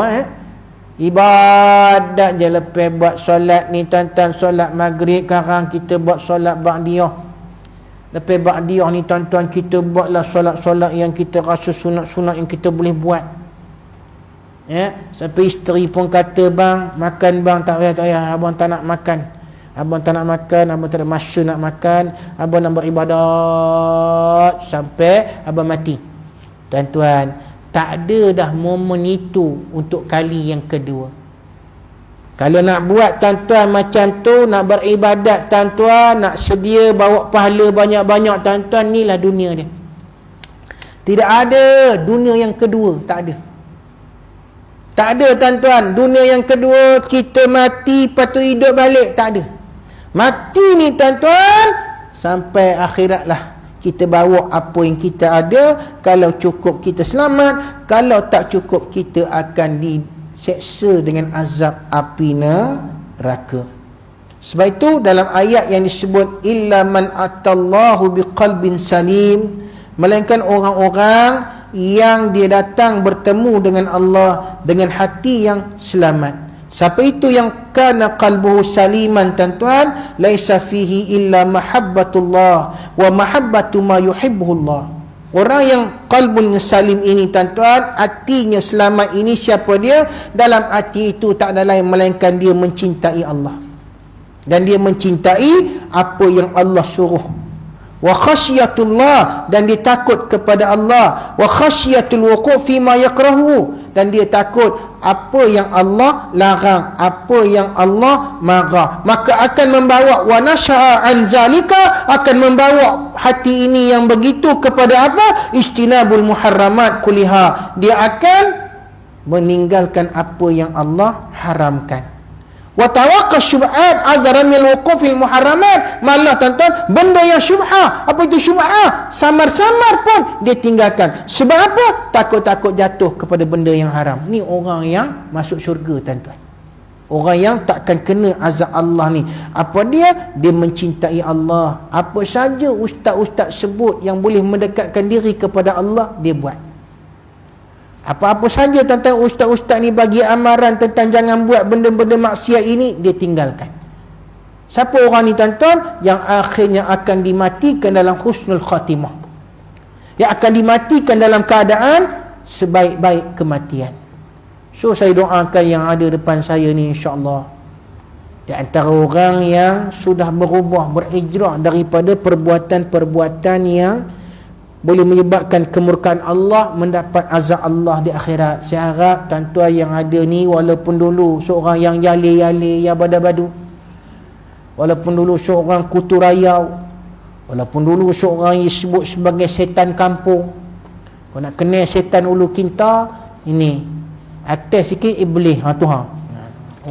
ibadat je. Lepas buat solat ni, tuan-tuan, solat maghrib, sekarang kita buat solat ba'diyah. Lepas ba'diyah ni, tuan-tuan, kita buatlah solat-solat yang kita rasa sunat-sunat yang kita boleh buat. Ya, sampai isteri pun kata, bang, makan bang, tak payah, abang tak nak makan. Abang tak nak makan, abang tak ada masa nak makan, abang nak beribadat sampai abang mati. Tuan-tuan, tak ada dah momen itu untuk kali yang kedua. Kalau nak buat, tuan-tuan, macam tu, nak beribadat, tuan-tuan, nak sedia bawa pahala banyak-banyak, tuan-tuan, inilah dunia dia. Tidak ada dunia yang kedua, tak ada. Tak ada, tuan-tuan, dunia yang kedua, kita mati, lepas tu hidup balik, tak ada. Mati ni, tuan-tuan, sampai akhirat lah kita bawa apa yang kita ada. Kalau cukup, kita selamat. Kalau tak cukup, kita akan diseksa dengan azab api neraka. Sebab itu dalam ayat yang disebut illa man atallahu biqalbin salim, melainkan orang-orang yang dia datang bertemu dengan Allah dengan hati yang selamat. Siapa itu yang kana qalbuhu saliman, tuan-tuan? Laisa fihi illa mahabbatullah wa mahabbatu ma yuhibbuhullah. Orang yang qalbun salim ini, tuan-tuan, hatinya selamat ini, siapa dia? Dalam hati itu tak ada lain melainkan dia mencintai Allah, dan dia mencintai apa yang Allah suruh. Wa khasyatullah, dan dia takut kepada Allah. Wa khasyatul wuqu' fi ma yakrahu, dan dia takut apa yang Allah larang, apa yang Allah marah. Maka akan membawa wa nasha'a an zalika, akan membawa hati ini yang begitu kepada apa? Ijtinabul muharramat kuliha, dia akan meninggalkan apa yang Allah haramkan. Wa tawaqqa syubhat adaran min wuqufil muharramat, malah tuan-tuan benda yang syubhah. Apa itu syubhah? Samar-samar pun dia tinggalkan. Sebab apa? Takut-takut jatuh kepada benda yang haram. Ni orang yang masuk syurga, tuan-tuan. Orang yang takkan kena azab Allah ni. Apa dia? Dia mencintai Allah. Apa saja ustaz-ustaz sebut yang boleh mendekatkan diri kepada Allah, dia buat. Apa-apa saja tentang ustaz-ustaz ni bagi amaran tentang jangan buat benda-benda maksiat ini, dia tinggalkan. Siapa orang ni, tuan-tuan? Yang akhirnya akan dimatikan dalam husnul khatimah, yang akan dimatikan dalam keadaan sebaik-baik kematian. So saya doakan yang ada depan saya ni, insya-Allah, di antara orang yang sudah berubah, berhijrah daripada perbuatan-perbuatan yang boleh menyebabkan kemurkaan Allah, mendapat azab Allah di akhirat. Saya harap tuan-tuan yang ada ni, walaupun dulu seorang yang yale-yale, ya bada-badu, walaupun dulu seorang kutu rayau, walaupun dulu seorang yang disebut sebagai setan kampung, kau nak kenal setan ulu kinta, ini atas sikit iblis, Tuhan.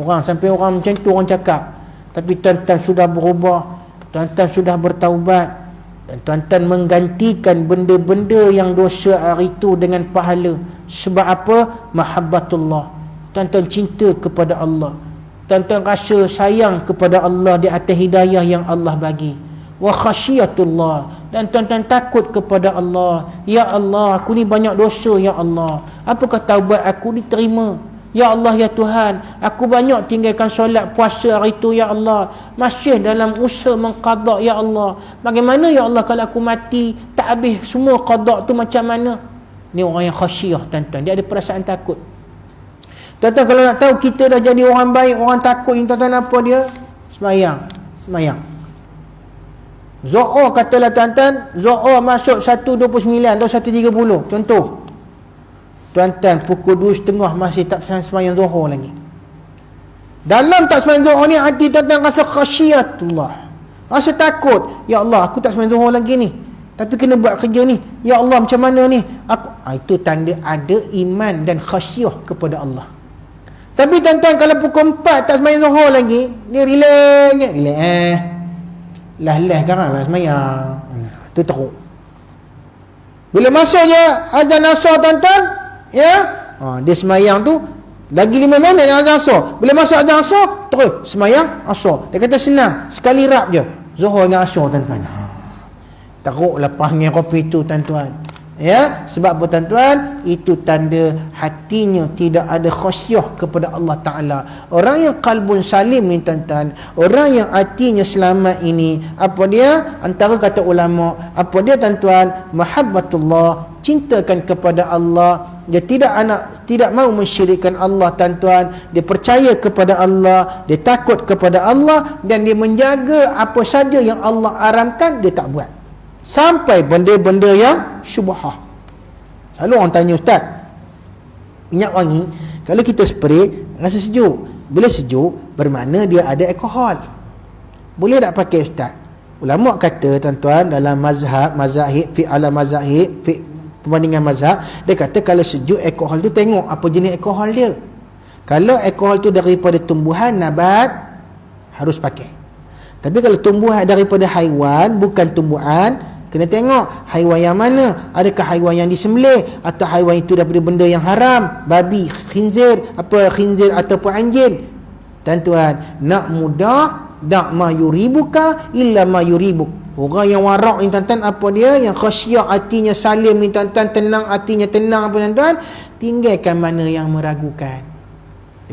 Orang sampai orang macam tu orang cakap. Tapi tuan-tuan sudah berubah, tuan-tuan sudah bertaubat, dan tuan-tuan menggantikan benda-benda yang dosa hari itu dengan pahala. Sebab apa? Mahabbatullah. Tuan-tuan cinta kepada Allah, tuan-tuan rasa sayang kepada Allah di atas hidayah yang Allah bagi. Wa khasyatullah, dan tuan-tuan takut kepada Allah. Ya Allah, aku ni banyak dosa, ya Allah, apakah taubat aku diterima? Ya Allah, ya Tuhan, aku banyak tinggalkan solat puasa hari itu, ya Allah, masih dalam usaha mengqada, ya Allah. Bagaimana, ya Allah, kalau aku mati tak habis semua qada tu, macam mana? Ni orang yang khasyah, tuan-tuan, dia ada perasaan takut. Tuan-tuan, kalau nak tahu kita dah jadi orang baik, orang takut ni, tuan-tuan, apa dia? Semayang. Zohor, katalah tuan-tuan, Zohor masuk 1.29 atau 1.30, contoh. Tuan-tuan, pukul 2.30 masih tak semayang Zuhur lagi. Dalam tak semayang Zuhur ni, hati tuan-tuan rasa khasyatullah, rasa takut. Ya Allah, aku tak semayang Zuhur lagi ni, tapi kena buat kerja ni. Ya Allah, macam mana ni aku? Itu tanda ada iman dan khasyah kepada Allah. Tapi tuan-tuan, kalau pukul 4 tak semayang Zuhur lagi, dia relax. Lah sekarang lah semayang. Itu teruk. Bila masuk je azan asar, tuan-tuan, ya, dia semayang tu lagi 5 minit azan asar. Bila masuk azan asar, terus semayang asar. Dia kata senang, sekali rap je Zuhur dengan asar, tuan-tuan. Teruklah panggil kopi tu, tuan-tuan. Ya, sebab apa, tuan-tuan? Itu tanda hatinya tidak ada khasyah kepada Allah Ta'ala. Orang yang qalbun salim ni, tuan-tuan, orang yang hatinya selamat ini, apa dia? Antara kata ulama, apa dia, tuan-tuan? Mahabbatullah, cintakan kepada Allah. Dia tidak mau mensyirikkan Allah, tuan-tuan. Dia percaya kepada Allah, dia takut kepada Allah, dan dia menjaga apa saja yang Allah haramkan, dia tak buat. Sampai benda-benda yang syubhah. Selalu orang tanya, ustaz, minyak wangi kalau kita spray rasa sejuk. Bila sejuk, bermakna dia ada alkohol. Boleh tak pakai, ustaz? Ulama kata, tuan-tuan, dalam mazahib perbandingan mazhab, dia kata kalau sejuk alkohol tu, tengok apa jenis alkohol dia. Kalau alkohol tu daripada tumbuhan nabat, harus pakai. Tapi kalau tumbuhan daripada haiwan, bukan tumbuhan, kena tengok haiwan yang mana. Adakah haiwan yang disembelih, atau haiwan itu daripada benda yang haram, babi, khinzir ataupun anjing. Tuan-tuan, nak mudah da' ma yuribuka illa ma yuribuk. Orang yang warak ni tuan-tuan, apa dia? Yang khasyah hatinya salim ni tuan-tuan, tenang hatinya, tenang apa tuan-tuan, tinggalkan mana yang meragukan.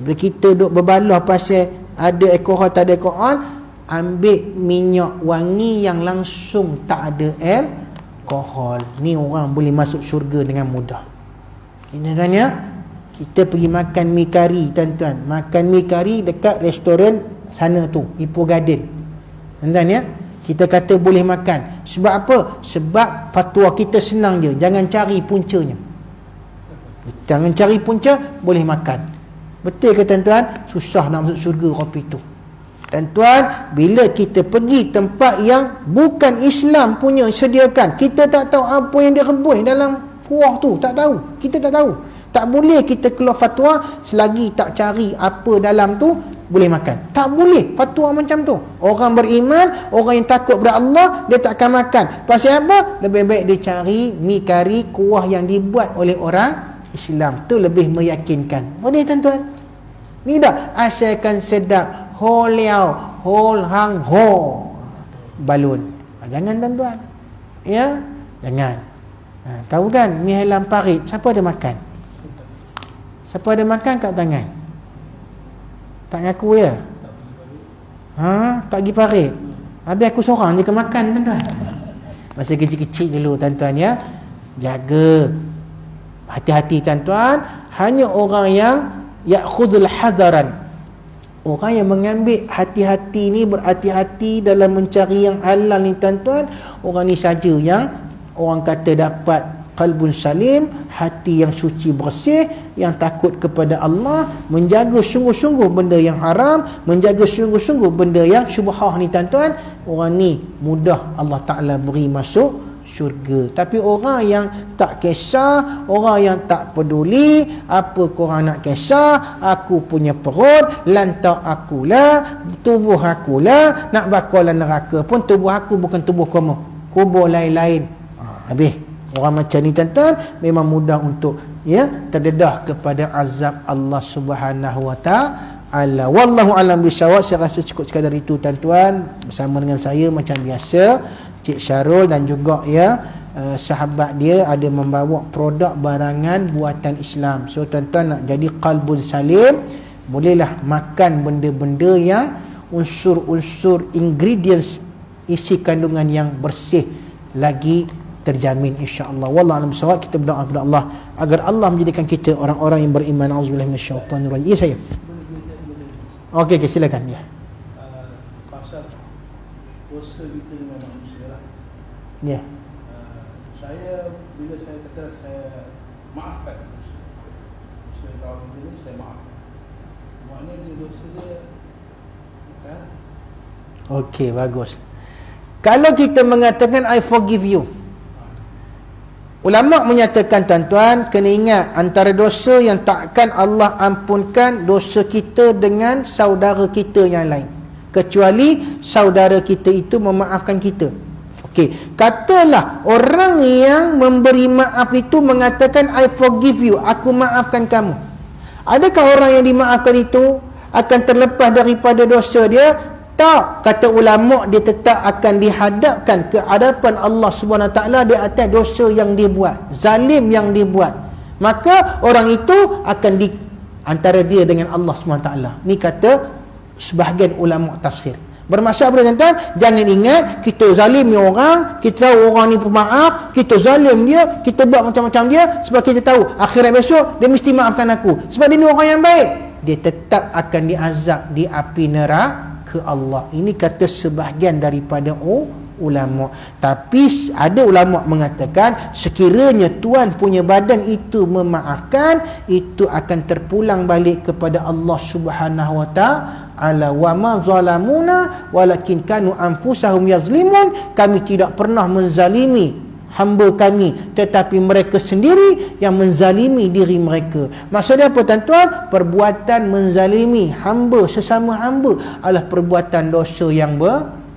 Bila kita duk berbalah pasal ada alkohol tak ada alkohol, ambil minyak wangi yang langsung tak ada alkohol. Ni orang boleh masuk syurga dengan mudah. Ini tanya, kita pergi makan mi kari tuan-tuan, makan mi kari dekat restoran sana tu, Ipoh Garden tuan-tuan ya, kita kata boleh makan. Sebab apa? Sebab fatwa kita senang je, jangan cari puncanya. Jangan cari punca, boleh makan. Betul ke tuan-tuan? Susah nak masuk syurga kopi tu. Tuan-tuan, bila kita pergi tempat yang bukan Islam punya sediakan, kita tak tahu apa yang dia rebus dalam kuah tu, tak tahu. Kita tak tahu. Tak boleh kita keluar fatwa selagi tak cari apa dalam tu boleh makan. Tak boleh fatwa macam tu. Orang beriman, orang yang takut kepada Allah, dia tak akan makan. Pasal apa? Lebih baik dia cari mi kari kuah yang dibuat oleh orang Islam. Tu lebih meyakinkan. Boleh tuan-tuan? Ni dah asalkan sedap, ho liao, hol hang ho balun. Jangan tuan-tuan. Ya? Jangan. Tahu kan mi halam parit, siapa ada makan? Siapa ada makan kat tangan? Tak ngaku ya? Tak pergi parit. Habis aku seorang je ke makan tuan-tuan. Masa kecil-kecil dulu tuan-tuan ya. Jaga. Hati-hati tuan-tuan. Hanya orang yang ya'khudul hadaran, orang yang mengambil hati-hati ni, berhati-hati dalam mencari yang halal ni tuan-tuan, orang ni saja yang orang kata dapat qalbun salim, hati yang suci bersih, yang takut kepada Allah, menjaga sungguh-sungguh benda yang haram, menjaga sungguh-sungguh benda yang syubhah ni tuan-tuan. Orang ni mudah Allah Ta'ala beri masuk syurga. Tapi orang yang tak kisah, orang yang tak peduli, apa korang nak kisah, aku punya perut, lantak akulah, tubuh akulah, nak bakalan neraka pun tubuh aku bukan tubuh kamu, kubur lain-lain. Habis. Orang macam ni tuan-tuan memang mudah untuk terdedah kepada azab Allah Subhanahu wa ta'ala. Wallahu alam bisawab. Saya rasa cukup sekadar itu tuan-tuan. Bersama dengan saya macam biasa Cik Syarul dan juga sahabat dia ada membawa produk barangan buatan Islam. So tuan-tuan nak jadi qalbun salim, bolehlah makan benda-benda yang unsur-unsur ingredients isi kandungan yang bersih lagi terjamin insya-Allah. Wallahu a'lam bissawab. Kita berdoa kepada Allah agar Allah menjadikan kita orang-orang yang beriman. Auzubillahi minasyaitanir rajim. Ya saya. Okey, silakan ya. Pasal dosa kita memang manusia lah. Ya. Saya bila saya kata saya maafkan dosa kawan kita ni, saya maafkan. Maknanya dia dosa dia kan? Okey, bagus. Kalau kita mengatakan I forgive you, ulama menyatakan tuan-tuan, kena ingat antara dosa yang takkan Allah ampunkan dosa kita dengan saudara kita yang lain, kecuali saudara kita itu memaafkan kita. Okey, katalah orang yang memberi maaf itu mengatakan I forgive you, aku maafkan kamu. Adakah orang yang dimaafkan itu akan terlepas daripada dosa dia? Tak, kata ulama, dia tetap akan dihadapkan ke hadapan Allah Subhanahu Wa Taala di atas dosa yang dia buat, zalim yang dia buat. Maka orang itu akan di antara dia dengan Allah Subhanahu Wa Taala. Ni kata sebahagian ulama tafsir. Bermaksud apa tuan-tuan? Jangan ingat kita zalimi orang, kita tahu orang ni pemaaf, kita zalim dia, kita buat macam-macam dia sebab kita tahu akhirat besok dia mesti maafkan aku. Sebab dia ni orang yang baik. Dia tetap akan diazab di api neraka ke Allah. Ini kata sebahagian daripada ulama. Tapi ada ulama mengatakan sekiranya tuan punya badan itu memaafkan, itu akan terpulang balik kepada Allah Subhanahu wa ta'ala. Wa ma zalamuna walakin kanu anfusahum yazlimun. Kami tidak pernah menzalimi hamba kami, tetapi mereka sendiri yang menzalimi diri mereka. Maksudnya apa tuan-tuan? Perbuatan menzalimi hamba sesama hamba adalah perbuatan dosa yang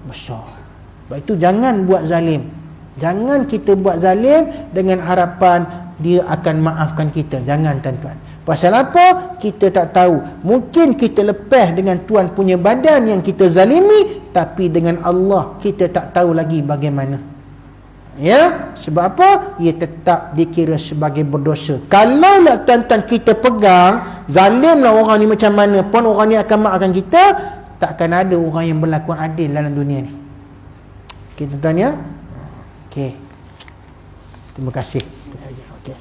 besar. Sebab itu jangan buat zalim. Jangan kita buat zalim dengan harapan dia akan maafkan kita. Jangan tuan-tuan. Pasal apa? Kita tak tahu. Mungkin kita lepas dengan Tuhan punya badan yang kita zalimi, tapi dengan Allah kita tak tahu lagi bagaimana. Ya, sebab apa? Ia tetap dikira sebagai berdosa. Kalaulah tuan-tuan kita pegang, zalimlah orang ni macam mana pun, orang ni akan maafkan kita, takkan ada orang yang berlaku adil dalam dunia ni. Okey tuan-tuan ya. Okey. Terima kasih. Okey,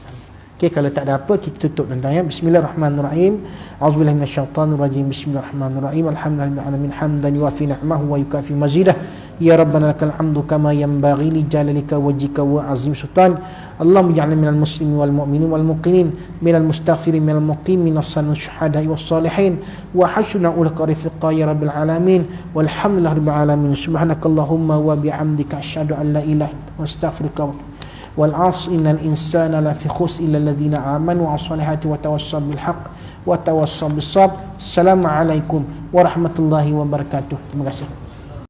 okey, kalau tak ada apa kita tutup tuan-tuan ya. Bismillahirrahmanirrahim. A'udzubillahi minasyaitonirrajim. Bismillahirrahmanirrahim. Alhamdulillahirabbil alamin hamdan yuafi ni'amahu wa yukafi mazidah. Ya Rabbana lakal hamdu kama yanbaghi li jalalika wajhika wa azim sultan. Allahumma ij'alna minal muslimin wal mu'minin wal muqinin, minal mustaghfirin minal muqimin, minas syuhada'i was salihin, wa hasuna ulaka rafiqa ya rabbil alamin. Walhamdulillahi rabbil alamin. Subhanakallahumma wa bihamdika asyhadu an la ilaha illa anta astaghfiruka wal 'asr innal insana lafi khusr illa alladhina amanu wa 'amilus solihati wa tawassaw bil haqq wa tawassaw bis sabr. Assalamualaikum warahmatullahi wabarakatuh. Terima kasih.